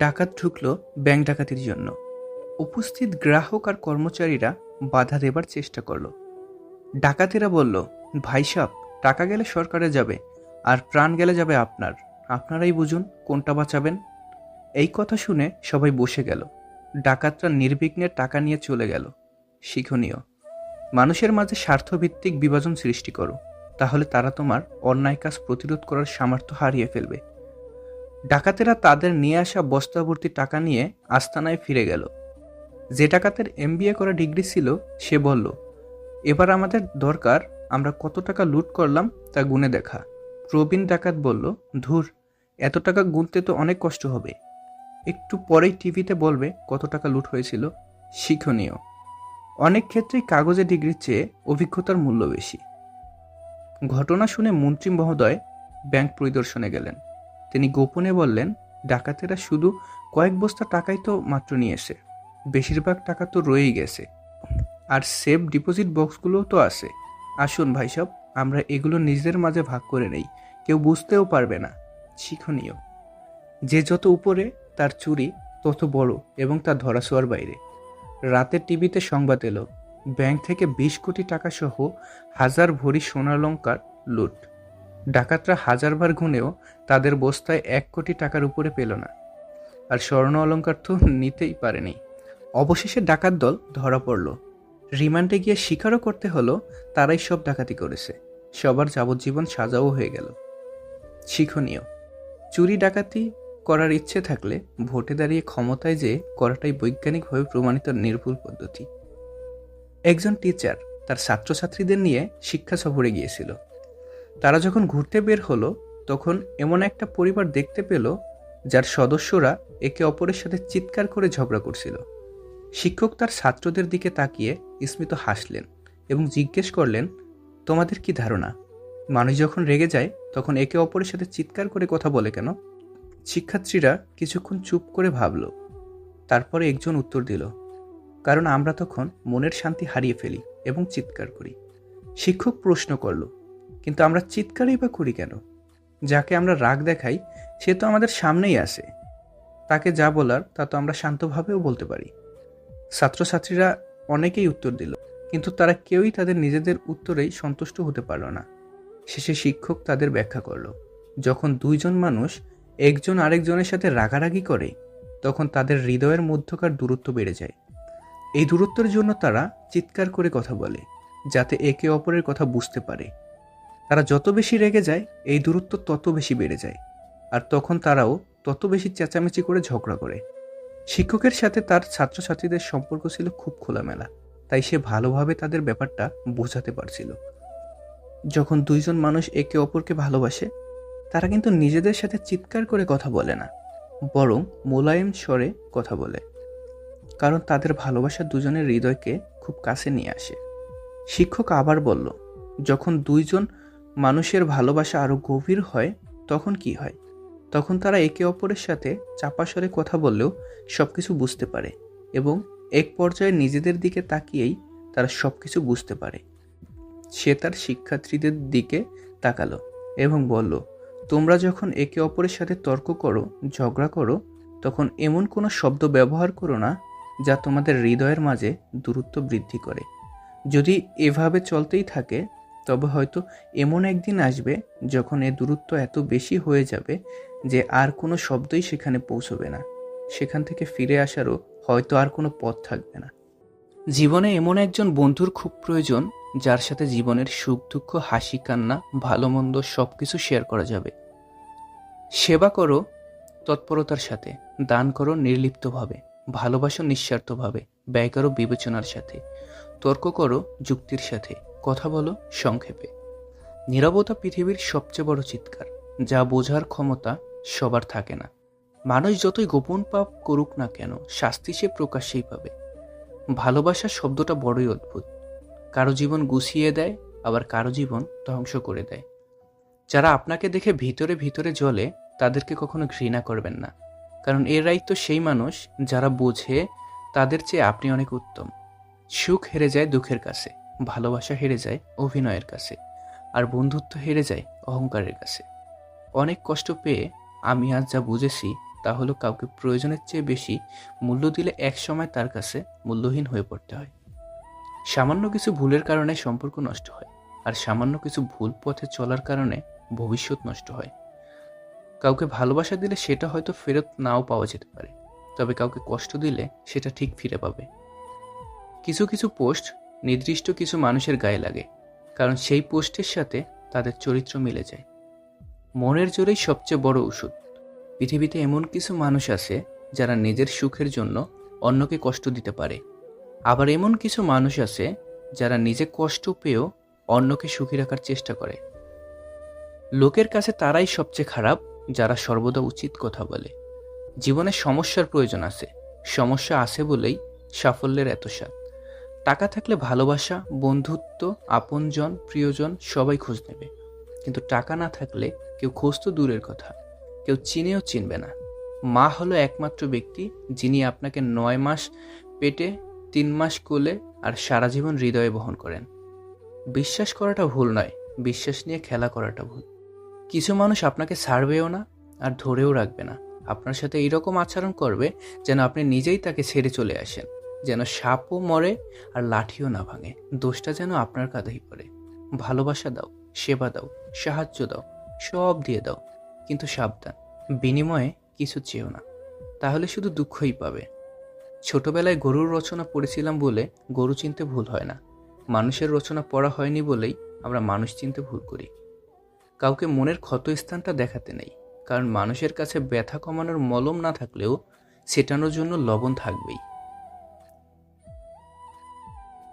ডাকাত ঢুকল ব্যাংক ডাকাতির জন্য। উপস্থিত গ্রাহক আর কর্মচারীরা বাধা দেবার চেষ্টা করল। ডাকাতেরা বলল, ভাই সাব, টাকা গেলে সরকারে যাবে, আর প্রাণ গেলে যাবে আপনার। আপনারাই বুঝুন কোনটা বাঁচাবেন। এই কথা শুনে সবাই বসে গেল। ডাকাতরা নির্বিঘ্নে টাকা নিয়ে চলে গেল। শিক্ষণীয়: মানুষের মাঝে স্বার্থভিত্তিক বিভাজন সৃষ্টি করো, তাহলে তারা তোমার অন্যায় কাজ প্রতিরোধ করার সামর্থ্য হারিয়ে ফেলবে। ডাকাতেরা তাদের নিয়ে আসা বস্তাভর্তি টাকা নিয়ে আস্তানায় ফিরে গেল। যে ডাকাতের এমবিএ করা ডিগ্রি ছিল সে বলল, এবার আমাদের দরকার আমরা কত টাকা লুট করলাম তা গুনে দেখা। প্রবীণ ডাকাত বলল, ধুর, এত টাকা গুনতে তো অনেক কষ্ট হবে। একটু পরেই টিভিতে বলবে কত টাকা লুট হয়েছিল। শিক্ষণীয়: অনেক ক্ষেত্রেই কাগজে ডিগ্রির চেয়ে অভিজ্ঞতার মূল্য বেশি। ঘটনা শুনে মন্ত্রী মহোদয় ব্যাংক পরিদর্শনে গেলেন। তিনি গোপনে বললেন, ডাকাতেরা শুধু কয়েক বস্তা টাকাই তো মাত্র নিয়েছে, বেশিরভাগ টাকা তো রয়েই গেছে। আর সেফ ডিপোজিট বক্সগুলোও তো আছে। আসুন ভাই সাব, আমরা এগুলো নিজেদের মাঝে ভাগ করে নেই, কেউ বুঝতেও পারবে না। শিক্ষণীয়: যে যত উপরে তার চুরি তত বড় এবং তার ধরাছোঁয়ার বাইরে। রাতে টিভিতে সংবাদ এলো, ব্যাংক থেকে 20 কোটি টাকা সহ 1000 ভরি সোনালংকার লুট। ডাকাতরা 1000 বার গুনেও তাদের বস্তায় 1 কোটি টাকার উপরে পেল না। আর স্বর্ণ অলংকার তো নিতেই পারেনি। অবশেষে ডাকাত দল ধরা পড়ল। রিমান্ডে গিয়ে স্বীকারও করতে হলো তারাই সব ডাকাতি করেছে। সবার যাবজ্জীবন সাজাও হয়ে গেল। শিক্ষণীয়: চুরি ডাকাতি করার ইচ্ছে থাকলে ভোটে দাঁড়িয়ে ক্ষমতায় যেয়ে করাটাই বৈজ্ঞানিকভাবে প্রমাণিত নির্ভুল পদ্ধতি। একজন টিচার তার ছাত্রছাত্রীদের নিয়ে শিক্ষা সফরে গিয়েছিল। তারা যখন ঘুরতে বের হলো, তখন এমন একটা পরিবার দেখতে পেল যার সদস্যরা একে অপরের সাথে চিৎকার করে ঝগড়া করছিল। শিক্ষক তার ছাত্রদের দিকে তাকিয়ে স্মিত হাসলেন এবং জিজ্ঞেস করলেন, তোমাদের কি ধারণা, মানুষ যখন রেগে যায় তখন একে অপরের সাথে চিৎকার করে কথা বলে কেন? শিক্ষার্থীরা কিছুক্ষণ চুপ করে ভাবল। তারপরে একজন উত্তর দিল, কারণ আমরা তখন মনের শান্তি হারিয়ে ফেলি এবং চিৎকার করি। শিক্ষক প্রশ্ন করল, কিন্তু আমরা চিৎকারই বা করি কেন? যাকে আমরা রাগ দেখাই সে তো আমাদের সামনেই আসে, তাকে যা বলার তা তো আমরা শান্তভাবেও বলতে পারি। ছাত্রছাত্রীরা অনেকেই উত্তর দিল, কিন্তু তারা কেউই তাদের নিজেদের উত্তরেই সন্তুষ্ট হতে পারল না। শেষে শিক্ষক তাদের ব্যাখ্যা করল, যখন দুইজন মানুষ একজন আরেকজনের সাথে রাগারাগি করে তখন তাদের হৃদয়ের মধ্যকার দূরত্ব বেড়ে যায়। এই দূরত্বের জন্য তারা চিৎকার করে কথা বলে, যাতে একে অপরের কথা বুঝতে পারে। তারা যত বেশি রেগে যায় এই দূরত্ব তত বেশি বেড়ে যায়, আর তখন তারাও তত বেশি চেঁচামেচি করে ঝগড়া করে। শিক্ষকের সাথে তার ছাত্রছাত্রীদের সম্পর্ক ছিল খুব খোলামেলা, তাই সে ভালোভাবে তাদের ব্যাপারটা বোঝাতে পারছিল। যখন দুইজন মানুষ একে অপরকে ভালোবাসে, তারা কিন্তু নিজেদের সাথে চিৎকার করে কথা বলে না, বরং মোলায়েম স্বরে কথা বলে, কারণ তাদের ভালোবাসা দুজনের হৃদয়কে খুব কাছে নিয়ে আসে। শিক্ষক আবার বলল, যখন দুইজন মানুষের ভালোবাসা আরো গভীর হয় তখন কি হয়? তখন তারা একে অপরের সাথে চাপা স্বরে কথা বললেও সবকিছু বুঝতে পারে, এবং এক পর্যায়ে নিজেদের দিকে তাকিয়েই তারা সবকিছু বুঝতে পারে। সে তার শিক্ষার্থীদের দিকে তাকালো এবং বলল, তোমরা যখন একে অপরের সাথে তর্ক করো, ঝগড়া করো, তখন এমন কোনো শব্দ ব্যবহার করো না যা তোমাদের হৃদয়ের মাঝে দূরত্ব বৃদ্ধি করে। যদি এভাবে চলতেই থাকে, তবে হয়তো এমন একদিন আসবে যখন এ দূরত্ব এত বেশি হয়ে যাবে যে আর কোনো শব্দই সেখানে পৌঁছবে না। সেখান থেকে ফিরে আসারও হয়তো আর কোনো পথ থাকবে না। জীবনে এমন একজন বন্ধুর খুব প্রয়োজন, যার সাথে জীবনের সুখ দুঃখ, হাসি কান্না, ভালো মন্দ সবকিছু শেয়ার করা যাবে। সেবা করো তৎপরতার সাথে, দান করো নির্লিপ্তভাবে, ভালোবাসো নিঃস্বার্থভাবে, ব্যয় করো বিবেচনার সাথে, তর্ক করো যুক্তির সাথে, কথা বলো সংক্ষেপে। নীরবতা পৃথিবীর সবচেয়ে বড় চিৎকার, যা বোঝার ক্ষমতা সবার থাকে না। মানুষ যতই গোপন পাপ করুক না কেন, শাস্তি সে প্রকাশ্যেই পাবে। ভালোবাসা শব্দটা বড়ই অদ্ভুত, কারো জীবন গুছিয়ে দেয়, আবার কারো জীবন ধ্বংস করে দেয়। যারা আপনাকে দেখে ভিতরে ভিতরে জ্বলে, তাদেরকে কখনো ঘৃণা করবেন না, কারণ এরাই তো সেই মানুষ যারা বোঝে তাদের চেয়ে আপনি অনেক উত্তম। সুখ হেরে যায় দুঃখের কাছে, ভালোবাসা হেরে যায় অভিনয়ের কাছে, আর বন্ধুত্ব হেরে যায় অহংকারের কাছে। অনেক কষ্ট পেয়ে আমি আজ যা বুঝেছি, তা হলো কাউকে প্রয়োজনের চেয়ে বেশি মূল্য দিলে একসময় তার কাছে মূল্যহীন হয়ে পড়তে হয়। সামান্য কিছু ভুলের কারণে সম্পর্ক নষ্ট হয়, আর সামান্য কিছু ভুল পথে চলার কারণে ভবিষ্যৎ নষ্ট হয়। কাউকে ভালোবাসা দিলে সেটা হয়তো ফেরত নাও পাওয়া যেতে পারে, তবে কাউকে কষ্ট দিলে সেটা ঠিক ফিরে পাবে। কিছু কিছু পোস্ট নির্দিষ্ট কিছু মানুষের গায়ে লাগে, কারণ সেই পোস্টের সাথে তাদের চরিত্র মিলে যায়। মনের জোরেই সবচেয়ে বড় ওষুধ। পৃথিবীতে এমন কিছু মানুষ আছে যারা নিজের সুখের জন্য অন্যকে কষ্ট দিতে পারে, আবার এমন কিছু মানুষ আছে যারা নিজে কষ্ট পেয়েও অন্যকে সুখী রাখার চেষ্টা করে। লোকের কাছে তারাই সবচেয়ে খারাপ যারা সর্বদা উচিত কথা বলে। জীবনে সমস্যার প্রয়োজন আছে, সমস্যা আছে বলেই সাফল্যের এত স্বাদ। টাকা থাকলে ভালোবাসা, বন্ধুত্ব, আপনজন, প্রিয়জন সবাই খোঁজ নেবে, কিন্তু টাকা না থাকলে কেউ খোঁজ তো দূরের কথা, কেউ চিনেও চিনবে না। মা হলো একমাত্র ব্যক্তি যিনি আপনাকে 9 মাস পেটে, 3 মাস কোলে আর সারা জীবন হৃদয়ে বহন করেন। বিশ্বাস করাটা ভুল নয়, বিশ্বাস নিয়ে খেলা করাটা ভুল। কিছু মানুষ আপনাকে ছাড়বেও না আর ধরেও রাখবে না। আপনার সাথে এইরকম আচরণ করবে যেন আপনি নিজেই তাকে ছেড়ে চলে আসেন, যেন সাপও মরে আর লাঠিও না ভাঙে, দোষটা যেন আপনার কাঁধেই পড়ে। ভালোবাসা দাও, সেবা দাও, সাহায্য দাও, সব দিয়ে দাও, কিন্তু সাবধান, বিনিময়ে কিছু চেয়েও না, তাহলে শুধু দুঃখই পাবে। ছোটবেলায় গরুর রচনা পড়েছিলাম বলে গরু চিনতে ভুল হয় না, মানুষের রচনা পড়া হয়নি বলেই আমরা মানুষ চিনতে ভুল করি। কাউকে মনের ক্ষত স্থানটা দেখাতে নেই, কারণ মানুষের কাছে ব্যথা কমানোর মলম না থাকলেও ছেটানোর জন্য লবণ থাকবেই।